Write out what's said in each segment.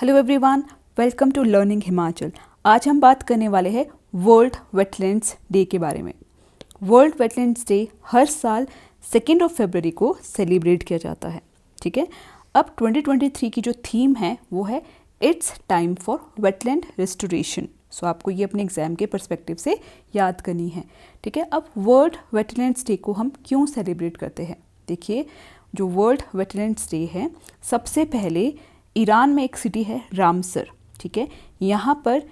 Hello everyone, welcome to learning Himachal. आज हम बात करने वाले हैं वर्ल्ड वेटलैंड्स डे के बारे में। वर्ल्ड वेटलैंड्स डे हर साल 2 फरवरी को सेलिब्रेट किया जाता है। ठीक है, अब 2023 की जो थीम है वो है it's time for wetland restoration. So आपको ये अपने एग्जाम के पर्सपेक्टिव से याद करनी है। ठीक है, अब वर्ल्ड वेटलैंड्स डे को हम क्यों सेलिब्रेट करते हैं? देखिए, जो वर्ल्ड वेटलैंड्स डे है, सबसे पहले ईरान में एक सिटी है रामसर। ठीक है, यहाँ पर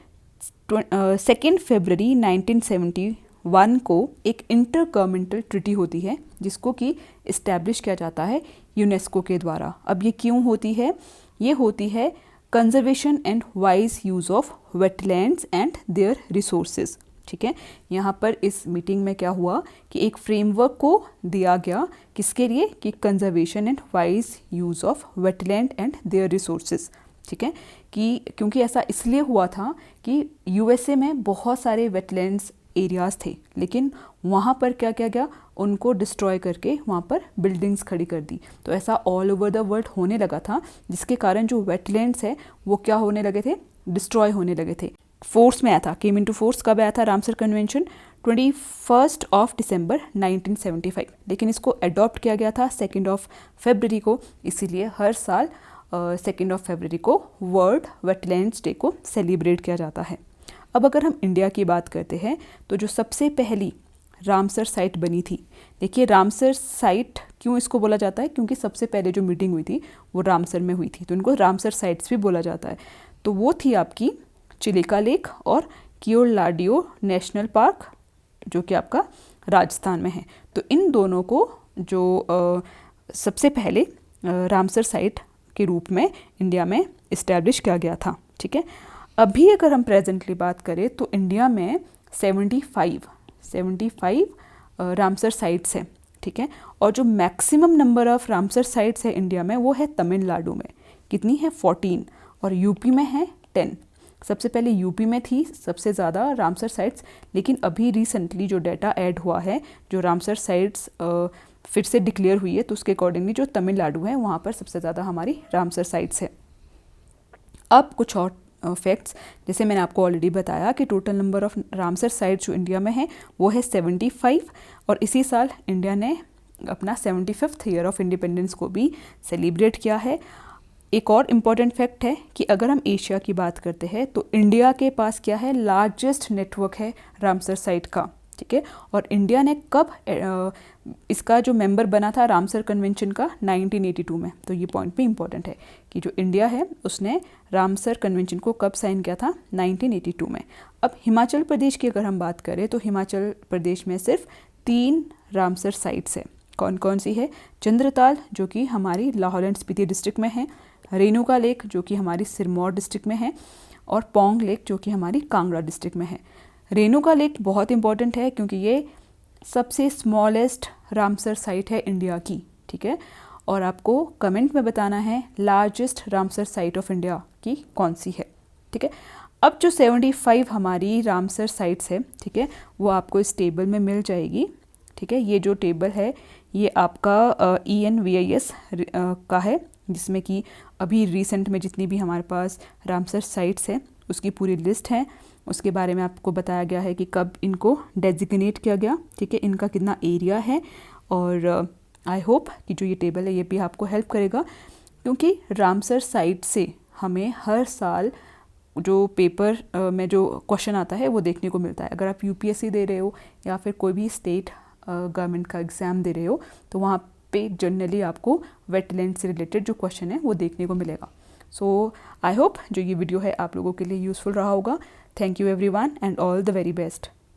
2 फरवरी 1971 को एक इंटर गवर्नमेंटल ट्रिटी होती है जिसको कि इस्टेब्लिश किया जाता है यूनेस्को के द्वारा। अब ये क्यों होती है? ये होती है conservation and wise use of wetlands and their resources. ठीक है, यहाँ पर इस मीटिंग में क्या हुआ कि एक फ्रेमवर्क को दिया गया, किसके लिए? कि conservation and wise use of wetland and their resources. ठीक है, कि क्योंकि ऐसा इसलिए हुआ था कि यूएसए में बहुत सारे वेटलैंड्स एरियाज़ थे, लेकिन वहाँ पर क्या किया गया, उनको डिस्ट्रॉय करके वहाँ पर बिल्डिंग्स खड़ी कर दी। तो ऐसा ऑल ओवर द वर्ल्ड होने लगा था, जिसके कारण जो वेटलैंड्स है वो क्या होने लगे थे? डिस्ट्रॉय होने लगे थे। फोर्स में आया था, केम इनटू फोर्स कब आया था रामसर कन्वेंशन? 21 दिसंबर 1975, लेकिन इसको अडॉप्ट किया गया था 2 फरवरी को। इसीलिए हर साल 2 फरवरी को वर्ल्ड वेटलैंड्स डे को सेलिब्रेट किया जाता है। अब अगर हम इंडिया की बात करते हैं तो जो सबसे पहली रामसर साइट बनी थी, देखिए रामसर साइट क्यों इसको बोला जाता है? क्योंकि सबसे पहले जो मीटिंग हुई थी वो रामसर में हुई थी, तो इनको रामसर साइट्स भी बोला जाता है। तो वो थी आपकी चिलिका लेक और कियोलादियो नेशनल पार्क, जो कि आपका राजस्थान में है। तो इन दोनों को जो सबसे पहले रामसर साइट के रूप में इंडिया में इस्टेब्लिश किया गया था। ठीक है, अभी अगर हम प्रेजेंटली बात करें तो इंडिया में 75 रामसर साइट्स हैं। ठीक है, और जो maximum number of Ramsar sites है इंडिया में वो है तमिलनाडु में। कितनी है? 14। और यूपी में है 10। सबसे पहले यूपी में थी सबसे ज़्यादा रामसर साइट्स, लेकिन अभी रिसेंटली जो डाटा ऐड हुआ है, जो रामसर साइट्स फिर से डिक्लेयर हुई है, तो उसके अकॉर्डिंगली जो तमिलनाडु है वहाँ पर सबसे ज़्यादा हमारी रामसर साइट्स है। अब कुछ और फैक्ट्स, जैसे मैंने आपको ऑलरेडी बताया कि total number of Ramsar sites जो इंडिया में है वो है 75, और इसी साल इंडिया ने अपना 75th ईयर ऑफ इंडिपेंडेंस को भी सेलिब्रेट किया है। एक और इम्पॉर्टेंट फैक्ट है कि अगर हम एशिया की बात करते हैं तो इंडिया के पास क्या है? लार्जेस्ट नेटवर्क है रामसर साइट का। ठीक है, और इंडिया ने कब इसका जो मेंबर बना था रामसर कन्वेंशन का? 1982 में। तो ये पॉइंट भी इम्पॉर्टेंट है कि जो इंडिया है उसने रामसर कन्वेंशन को कब साइन किया था? 1982 में। अब हिमाचल प्रदेश की अगर हम बात करें तो हिमाचल प्रदेश में सिर्फ 3 रामसर साइट्स है। कौन कौन सी है? चंद्रताल, जो कि हमारी लाहौल एंड स्पीति डिस्ट्रिक्ट में है, रेणुका लेक जो कि हमारी सिरमौर डिस्ट्रिक्ट में है, और पोंग लेक जो कि हमारी कांगड़ा डिस्ट्रिक्ट में है। रेणुका लेक बहुत इंपॉर्टेंट है क्योंकि ये सबसे स्मॉलेस्ट रामसर साइट है इंडिया की। ठीक है, और आपको कमेंट में बताना है largest Ramsar site of India की कौन सी है। ठीक है, अब जो 75 हमारी रामसर साइट्स है, ठीक है, वो आपको इस टेबल में मिल जाएगी। ठीक है, ये जो टेबल है ये आपका ENVIS का है, जिसमें कि अभी रिसेंट में जितनी भी हमारे पास रामसर साइट्स हैं उसकी पूरी लिस्ट है। उसके बारे में आपको बताया गया है कि कब इनको डेजिग्नेट किया गया। ठीक है, इनका कितना एरिया है, और आई होप कि जो ये टेबल है ये भी आपको हेल्प करेगा, क्योंकि रामसर साइट से हमें हर साल जो पेपर में जो क्वेश्चन आता है वो देखने को मिलता है। अगर आप UPSC दे रहे हो या फिर कोई भी स्टेट गवर्नमेंट का एग्ज़ाम दे रहे हो तो वहाँ पे जनरली आपको वेटलैंड से रिलेटेड जो क्वेश्चन है वो देखने को मिलेगा। सो आई होप जो ये वीडियो है आप लोगों के लिए यूज़फुल रहा होगा। Thank you everyone and all the very best.